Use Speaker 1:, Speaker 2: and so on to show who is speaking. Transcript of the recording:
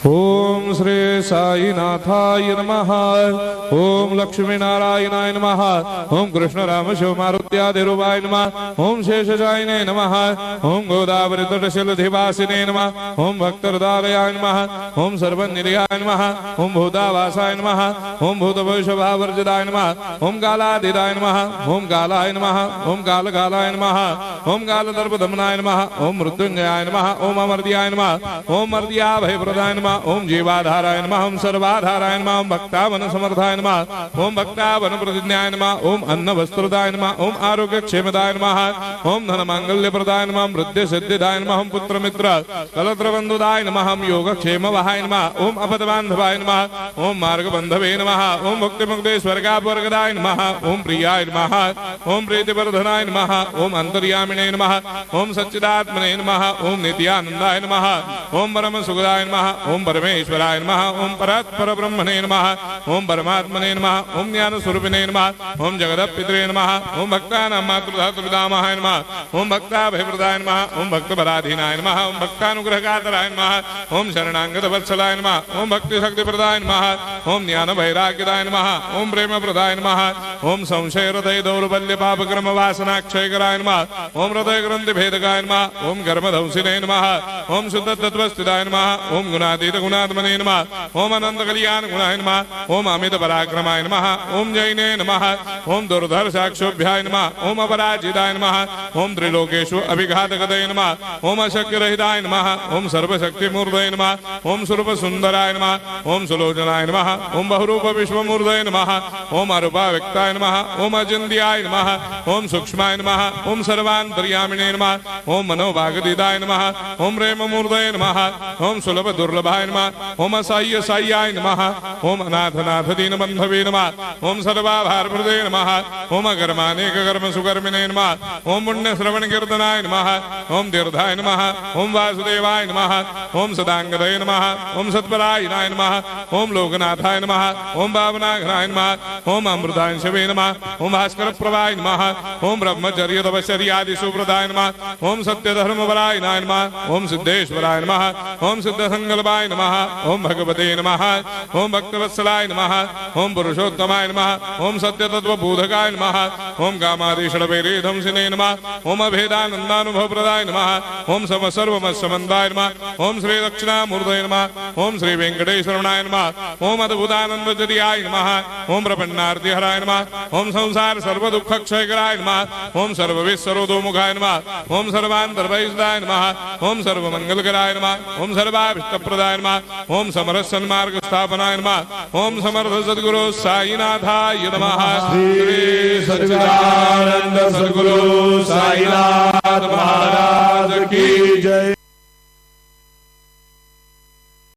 Speaker 1: ओम श्री साईनाथाय नमः। ओम लक्ष्मी नारायणाय नमः। ओम कृष्ण राम शिव मारुत्यादिरूपाय नमः। ओम शेषशायिने नमः। ओम गोदावरी तटशिलधिवासिने नमः। ओम भक्तहृदयाय नमः। ओम सर्वनिलयाय नमः। ओम भूतावासाय नमः। ओम भूतभविष्यभावर्जिताय नमः। ओम कालाधीराय नमः। ओम कालाय नमः। ओम कालकालाय नमः। ओम कालदर्पदमनाय नमः। ओम मृत्युंजयाय नमः। ओम अमर्त्याय नमः। ओम मर्त्याभयप्रदाय नमः। ओम जीवाधाराय नमः। ओम सर्वाधाराय नमः। ओम भक्तावन समर्थाय नमः। ओम भक्तावन प्रतिज्ञाय नमः। ओम अन्न वस्त्रदाय नमः। ओम आरोग्य क्षेमदाय नमः। ओम धन मांगल्य प्रदाय नमः। वृद्धि सिद्धिदाय नमः। ओम पुत्र मित्र कलत्र बंधुदाय नमः। ओम योग क्षेम वहाय नमः। ओम अपद बांधवाय नमः। ओम मार्ग बंधवे नमः। ओम मुक्ति मुक्ति स्वर्गापवर्गदाय नमः। ओम प्रियाय नमः। ओम प्रीतिवर्धनाय नमः। ओम अंतर्यामिने नमः। ओम सच्चिदात्मने नमः। ओम नित्यानंदाय नमः। ओम परम सुखदाय नमः। ओम परमेश्वराय नमः। ओम परात्पर ब्रह्मणे नमः। ओम परमात्मने नमः। ओम ज्ञान स्वरूपिणे नमः। ओम जगदपितरे नमः। ओम भक्तानां मातृधातुपितामहाय नमः। ओम भक्ताभयप्रदाय नमः। ओम भक्तपराधीनाय नमः। ओम भक्तानुग्रहकातराय नमः। ओम शरणागत वत्सलाय नमः। ओम भक्ति शक्तिप्रदाय नमः। ओम ज्ञान वैराग्यदाय नमः। ओम प्रेम प्रदाय नमः। ओम संशय हृदय दौर्बल्य पाप कर्म वासना क्षयकराय नमः। ओम हृदय ग्रंथि भेदकाय नमः। ओम कर्मधंसिने नमः। ओम शुद्ध तत्वस्थिताय नमः। ओम गुणातीत गुणात्मने नमः। ओम अनंत कल्याण गुणाय नमः। ओम अमित पराक्रमाय नमः। ओम जैने नमः। ओम दुर्धर्षाक्षोभ्याय नमः। ओम अपराजिताय नमः। ओम त्रिलोकेषु अभिघातगतये नमः। ओम अशक्य रहिताय नमः। ओम सर्वशक्तिमूर्तये नमः। ओम स्वरूप सुंदराय नमः। ओम सुलोचनाय नमः। ओम बहुरूप विश्वमूर्तये नमः। ओम अरूपाव्यक्ताय नमः। ओम अचिन्त्याय नमः। ओम सूक्ष्माय नमः। ओम सर्वान्तर्यामिने नमः। ओम मनोभागदिदाय नमः। ओम प्रेममूर्तये नमः। ओम सुलभ दुर्लभाय नमः। ओम असाह्य साह्याय नमः। ओम अनाथनाथ दीनबन्धवे नमः। ओम सर्वाभारप्रदे नमः। ओम अकर्मानेक कर्म सुकर्मिणे नमः। ओम पुण्य श्रवण कीर्तनाय नमः। ओम तीर्थाय नमः। ओम वासुदेवाय नमः। ओम सदांगदये नमः। ओम सत्परायणाय नमः। ओम लोकनाथाय नमः। ओम भावनाघनाय नमः। ओम अमृतांशवे नमः। ओम भास्कर प्रभाय नमः। ओम ब्रह्मचर्य तपश्चर्यादि सुप्रदाय नमः। ओम सत्यधर्मपरायणाय नमः। ओम सिद्धेश्वराय नमः। ओम सिद्ध संकल्पाय नमः। ओम भगवते नमः। ओम भक्तवत्सलाय नमः। ओम पुरुषोत्तमाय नमः। ओम सत्यतत्त्वबोधकाय नमः। ओम कामादिषडवैरेधंसिने नमः। ओम अभेदानन्दानुभवप्रदाय नमः। ओम सर्वमस्समन्दाय नमः। ओम श्री दक्षिणामूर्तये नमः। ओम श्री वेंकटेश्वरनाय नमः। ओम अद्भुतानन्दचर्याय नमः। ओम प्रपन्नार्तिहराय नमः। ओम संसार सर्वदुःखक्षयकराय नमः। ओम सर्वविश्वरोधोमुखाय नमः। ओम सर्वान्तर्बहिष्ठाय नमः। ओम सर्वमङ्गलकराय नमः। ओम सर्वाभीष्टप्रदाय नमः। ओम समरस सन्मार्ग स्थापनाय नमः। ओम समर्थ सद्गुरु साईनाथाय नमः।
Speaker 2: श्री सच्चिदानंद सद्गुरु साईनाथ